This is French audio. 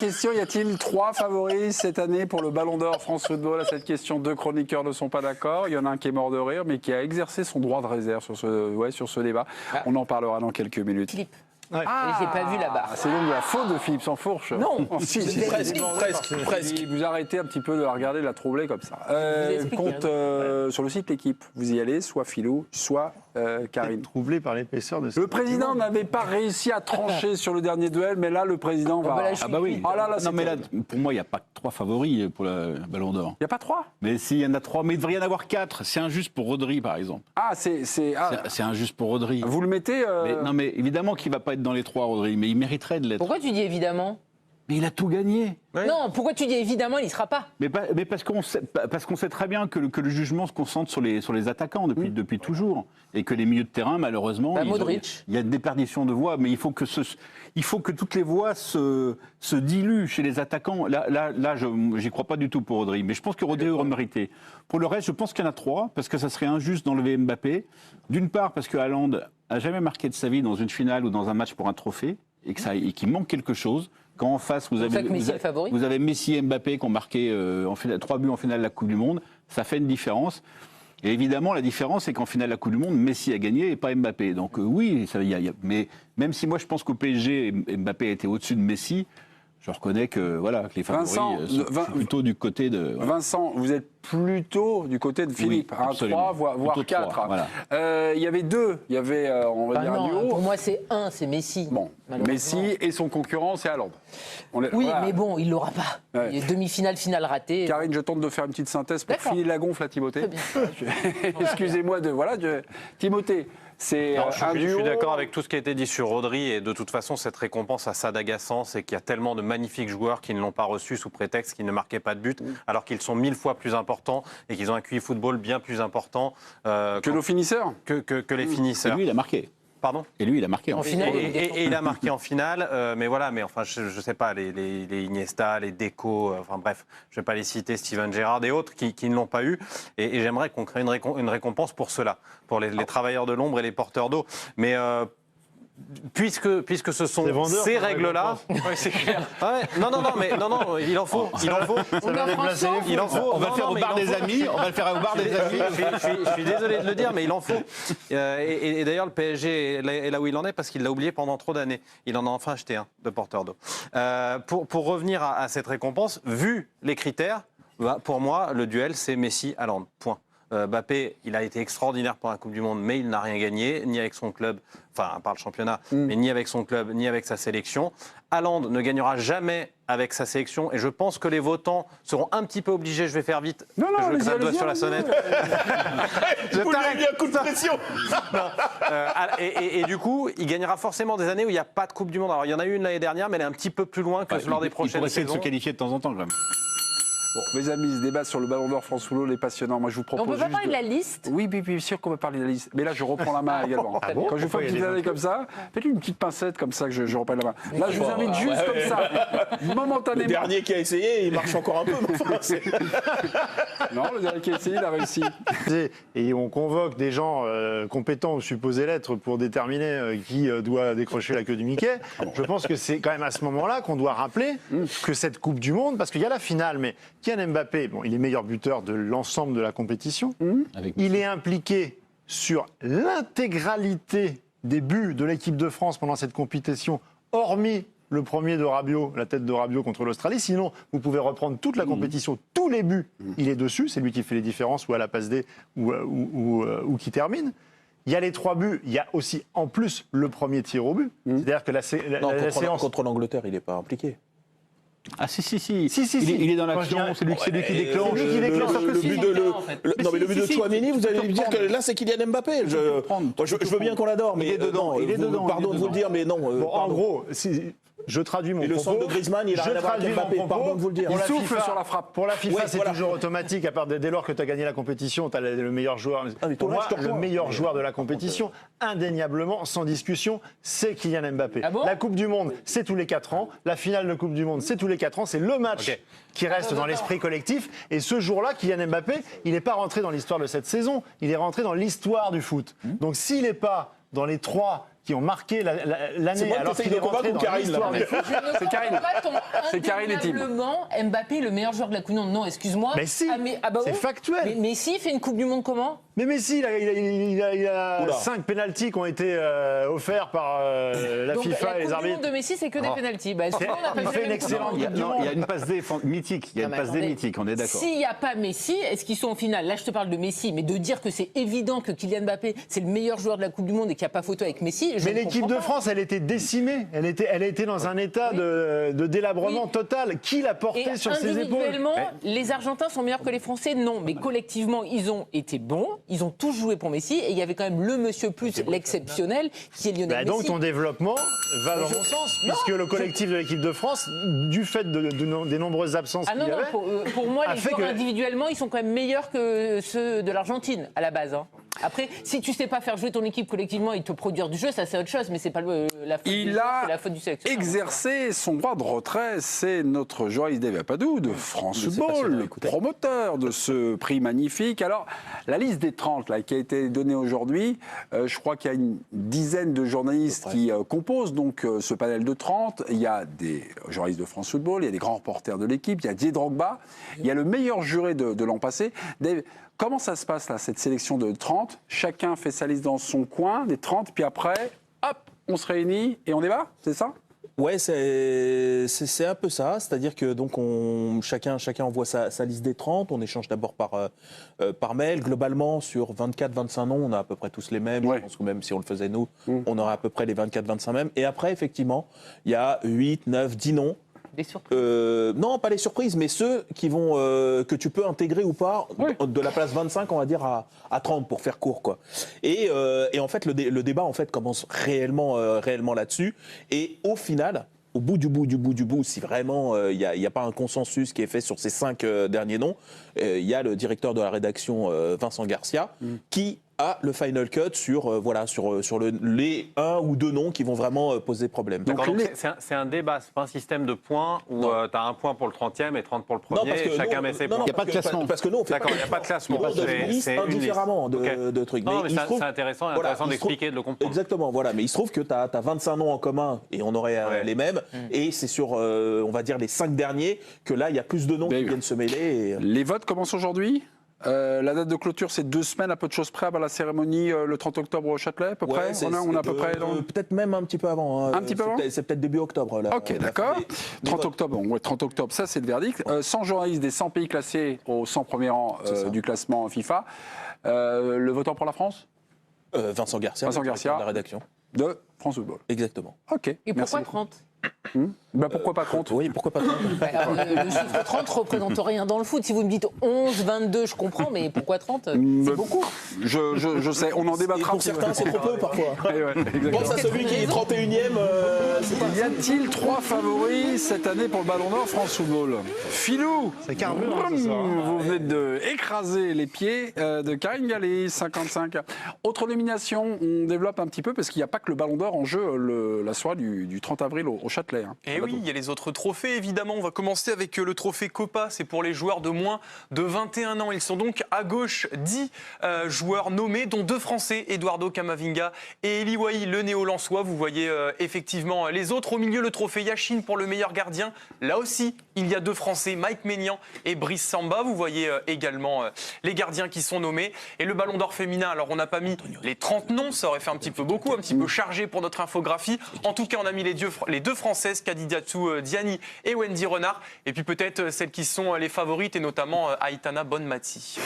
question, y a-t-il 3 favoris cette année pour le Ballon d'Or France Football? À cette question, 2 chroniqueurs ne sont pas d'accord. Il y en a un qui est mort de rire, mais qui a exercé son droit de réserve sur ce débat. On en parlera dans quelques minutes. Philippe. Ouais. J'ai pas vu la barre. C'est donc la faute de Philippe Sansfourche. Non. Oh, si, Presque. Vous arrêtez un petit peu de la regarder, de la troubler comme ça. expliquez, Sur le site L'équipe, vous y allez, soit Philou, soit Karine. Troublé par l'épaisseur de ce Le président n'avait pas réussi à trancher sur le dernier duel, mais là, le président va... Ah bah oui. Ah là, non, mais là, pour moi, il n'y a pas que 3 favoris pour le Ballon d'Or. Il n'y a pas 3? Mais s'il y en a 3, mais il devrait y en avoir 4. C'est injuste pour Rodri, par exemple. Ah, c'est injuste pour Rodri. Vous le mettez... Non, mais évidemment qu'il ne va pas être dans les 3, Rodri, mais il mériterait de l'être. Pourquoi tu dis évidemment? Mais il a tout gagné. Ouais. Non, pourquoi tu dis évidemment, il y sera pas? Mais parce qu'on sait très bien que le jugement se concentre sur les attaquants depuis toujours. Et que les milieux de terrain, malheureusement, Modric. il y a une déperdition de voix. Mais il faut que toutes les voix se diluent chez les attaquants. Là, j'y crois pas du tout pour Rodri. Mais je pense que Rodri aurait mérité. Pour le reste, je pense qu'il y en a 3, parce que ça serait injuste d'enlever Mbappé. D'une part, parce que Haaland a jamais marqué de sa vie dans une finale ou dans un match pour un trophée, et qu'il manque quelque chose. Quand en face, vous avez Messi et Mbappé qui ont marqué 3 buts en finale de la Coupe du Monde, ça fait une différence. Et évidemment, la différence, c'est qu'en finale de la Coupe du Monde, Messi a gagné et pas Mbappé. Donc oui, mais même si moi je pense qu'au PSG, Mbappé a été au-dessus de Messi, je reconnais que, que les favoris sont plutôt du côté de... Vincent, vous êtes plutôt du côté de Philippe. Oui, 3, voire 4. 3, voilà. Il y avait 2. Il y avait, on va dire, un duo. Pour moi, c'est Messi. Bon, Messi et son concurrent, c'est Haaland. Mais bon, il l'aura pas. Ouais. Il est demi-finale, finale ratée. Karine, je tente de faire une petite synthèse pour filer la gonfle à Timothée. Excusez-moi Timothée, c'est un duo... Je suis d'accord avec tout ce qui a été dit sur Rodri, et de toute façon, cette récompense a ça d'agaçant, c'est qu'il y a tellement de magnifiques joueurs qui ne l'ont pas reçu sous prétexte qu'ils ne marquaient pas de but, alors qu'ils sont 1000 fois plus importants et qu'ils ont un QI football bien plus important que nos finisseurs, que les finisseurs. Et lui, il a marqué. Pardon ? Et lui, il a marqué en finale. Et il a marqué en finale, mais enfin, je sais pas, les Iniesta, les Deco, enfin bref, je vais pas les citer, Steven Gerrard et autres qui ne l'ont pas eu. Et j'aimerais qu'on crée une récompense pour cela, pour les travailleurs de l'ombre et les porteurs d'eau. Mais puisque ce sont ces règles-là, c'est clair. Non, il en faut. On va le faire au bar des amis. Je suis désolé de le dire, mais il en faut. Et d'ailleurs, le PSG est là où il en est parce qu'il l'a oublié pendant trop d'années. Il en a enfin acheté un de porteur d'eau. Pour revenir à cette récompense, vu les critères, pour moi, le duel, c'est Messi-Haaland. Point. Mbappé, il a été extraordinaire pour la Coupe du Monde, mais il n'a rien gagné, ni avec son club, enfin, par le championnat, mais ni avec son club, ni avec sa sélection. Haaland ne gagnera jamais avec sa sélection, et je pense que les votants seront un petit peu obligés, je vais faire vite, je veux que ça doigt sur la sonnette. Je t'arrête un coup de pression. Et du coup, il gagnera forcément des années où il n'y a pas de Coupe du Monde. Alors, il y en a eu une l'année dernière, mais elle est un petit peu plus loin que lors des prochaines saisons. Il pourrait essayer de se saisons. qualifier de temps en temps, quand même. Bon, mes amis, ce débat sur le Ballon d'Or France Football est passionnant. Moi, je vous propose On peut pas parler de la liste? Oui, bien sûr qu'on va parler de la liste. Mais là, je reprends la main également. Quand je vous fais une petite année comme ça, faites-lui une petite pincette comme ça que je reprends la main. Là, je vous invite juste comme ça, momentanément. Le dernier qui a essayé, il marche encore un peu. Mais enfin, non, le dernier qui a essayé, il a réussi. Et on convoque des gens compétents ou supposés l'être pour déterminer qui doit décrocher la queue du Mickey. Je pense que c'est quand même à ce moment-là qu'on doit rappeler que cette Coupe du Monde, parce qu'il y a la finale, mais Kylian Mbappé, il est meilleur buteur de l'ensemble de la compétition. Il est impliqué sur l'intégralité des buts de l'équipe de France pendant cette compétition, hormis le premier de Rabiot, la tête de Rabiot contre l'Australie. Sinon, vous pouvez reprendre toute la compétition, tous les buts, il est dessus. C'est lui qui fait les différences, ou à la passe D, ou qui termine. Il y a les 3 buts, il y a aussi en plus le premier tir au but. C'est-à-dire que la séance... contre l'Angleterre, il n'est pas impliqué. Ah si. Il est dans l'action, c'est lui qui déclenche. Le but de Tchouaméni, vous allez lui dire que là, c'est Kylian Mbappé. Je veux bien qu'on l'adore, mais il est dedans. Pardon de vous le dire, mais non. En gros, je traduis mon propos. Et le centre de Griezmann, il a rien à voir avec Mbappé. Pardon de vous le dire. Il souffle sur la frappe. Pour la FIFA, c'est toujours automatique. À part dès lors que tu as gagné la compétition, tu as le meilleur joueur. Pour moi, le meilleur joueur de la compétition, indéniablement, sans discussion, c'est Kylian Mbappé. La Coupe du Monde, c'est tous les 4 ans. La finale de Coupe du Monde, c'est tous les 4 ans. C'est le match qui reste dans l'esprit collectif. Et ce jour-là, Kylian Mbappé, il n'est pas rentré dans l'histoire de cette saison. Il est rentré dans l'histoire du foot. Donc s'il n'est pas dans les 3 qui ont marqué l'année. C'est moi alors qui essaye qu'il de est rentré convaincre ou dans Karine, là. l'histoire du- C'est Karine. C'est Karine et Tim. Indéniablement, Mbappé est le meilleur joueur de la Coupe du Monde. Non, excuse-moi. Mais si, bah c'est bon. factuel. Mais Messi fait une Coupe du Monde comment? Mais Messi, il a Oula. 5 pénaltys qui ont été offerts par la Donc, FIFA et les la Coupe du arbitres. Monde de Messi, c'est que des Oh. pénaltys. Bah, souvent, on n'a pas Il vu fait la une même Coupe du excellente Monde. Il y a une passe D mythique. Il y a Non, une mais passe D attendez. mythique, on est d'accord. S'il n'y a pas Messi, est-ce qu'ils sont en finale? Là, je te parle de Messi, mais de dire que c'est évident que Kylian Mbappé, c'est le meilleur joueur de la Coupe du Monde et qu'il n'y a pas photo avec Messi, je Mais ne l'équipe comprends de pas. France, elle était décimée. Elle était dans un état de délabrement Oui. total. Qui l'a porté Et sur ses épaules? individuellement, les Argentins sont meilleurs que les Français? Non. Mais collectivement, ils ont été bons. Ils ont tous joué pour Messi. Et il y avait quand même le monsieur plus, l'exceptionnel, qui est Lionel Bah, Messi. donc ton développement va dans je- mon sens, Non, puisque le collectif de l'équipe de France, du fait des nombreuses absences Ah non, qu'il y non, avait, pour moi, a les fait joueurs que- individuellement, ils sont quand même meilleurs que ceux de l'Argentine, à la base. hein. Après, si tu sais pas faire jouer ton équipe collectivement et te produire du jeu, ça c'est autre chose, mais c'est pas la faute du Il jeu, a c'est la faute du sélectionneur. exercé son droit de retrait. C'est notre Joris Devapadou de France Football, promoteur de ce prix magnifique. Alors, la liste des 30 là, qui a été donnée aujourd'hui, je crois qu'il y a une dizaine de journalistes qui composent donc ce panel de 30. Il y a des journalistes de France Football, il y a des grands reporters de l'équipe, il y a Didier Drogba, il y a le meilleur juré de l'an passé. Dave, comment ça se passe là, cette sélection de 30? Chacun fait sa liste dans son coin, des 30, puis après, hop, on se réunit et on débat, c'est ça? Ouais, c'est un peu ça. C'est-à-dire que donc chacun envoie sa liste des 30. On échange d'abord par mail. Globalement, sur 24-25 noms, on a à peu près tous les mêmes. Ouais. Je pense que même si on le faisait nous, on aurait à peu près les 24-25 mêmes. Et après, effectivement, il y a 8, 9, 10 noms. Des surprises. Non, pas les surprises, mais ceux qui vont que tu peux intégrer ou pas de la place 25, on va dire à 30 pour faire court, quoi. Et en fait, le débat en fait commence réellement là-dessus. Et au final, au bout du bout, si vraiment il n'y a pas un consensus qui est fait sur ces 5 derniers noms, il y a le directeur de la rédaction Vincent Garcia qui a le final cut sur les 1 ou 2 noms qui vont vraiment poser problème. D'accord, donc c'est un débat, c'est pas un système de points où tu as un point pour le 30e et 30 pour le premier, et chacun met ses points. Il y a pas de classement. Parce que nous, on fait D'accord, il n'y a pas de classement. on donne une liste C'est une liste. indifféremment Ok. de trucs. Non, mais il se trouve- c'est intéressant voilà, il se d'expliquer, de le comprendre. Exactement, voilà. Mais il se trouve que tu as 25 noms en commun et on aurait les mêmes. Et c'est sur, on va dire, les 5 derniers que là, il y a plus de noms qui viennent se mêler. Et... Les votes commencent aujourd'hui. La date de clôture, c'est 2 semaines, à peu de choses près, avant la cérémonie le 30 octobre au Châtelet, à peu près. On est à peu près dans... Peut-être même un petit peu avant. hein. Un petit peu avant C'est peut-être début octobre. Là, Ok, d'accord. 30 octobre, bon, ouais, 30 octobre, ça c'est le verdict. 100 journalistes des 100 pays classés aux 100 premiers rangs du classement FIFA. Le votant pour la France Vincent Garcia, Vincent le Garcia. directeur de la rédaction. de France Football. Exactement. Ok. Et pourquoi merci. 30? Ben, pourquoi pas 30 Oui, pourquoi pas Alors, le chiffre 30 représente rien dans le foot. Si vous me dites 11, 22, je comprends, mais pourquoi 30? C'est beaucoup. Je sais, on en débattra. Pour certains, c'est trop peu parfois. Ouais, exactement. Pense à celui qui est 31e. Y a-t-il 3 favoris cette année pour le Ballon d'Or France Football? Filou, C'est carburant, ce soir. vous venez de écraser les pieds de Karine Galli, 55. Autre nomination, on développe un petit peu parce qu'il n'y a pas que le Ballon d'Or en jeu la soirée du 30 avril au Châtelet. hein. Et oui, il y a les autres trophées, évidemment. On va commencer avec le trophée Copa. C'est pour les joueurs de moins de 21 ans. Ils sont donc à gauche 10 joueurs nommés, dont 2 Français, Eduardo Camavinga et Eli Wahi, le néo-lensois. Vous voyez effectivement les autres. Au milieu, le trophée Yachine pour le meilleur gardien. Là aussi, il y a 2 Français, Mike Maignan et Brice Samba. Vous voyez également les gardiens qui sont nommés. Et le Ballon d'Or féminin, alors on n'a pas mis les 30 noms, ça aurait fait un petit peu beaucoup, un petit peu chargé pour notre infographie. En tout cas, on a mis les 2 Françaises, Kadidiatou Diani et Wendy Renard. Et puis peut-être celles qui sont les favorites, et notamment Aitana Bonmati.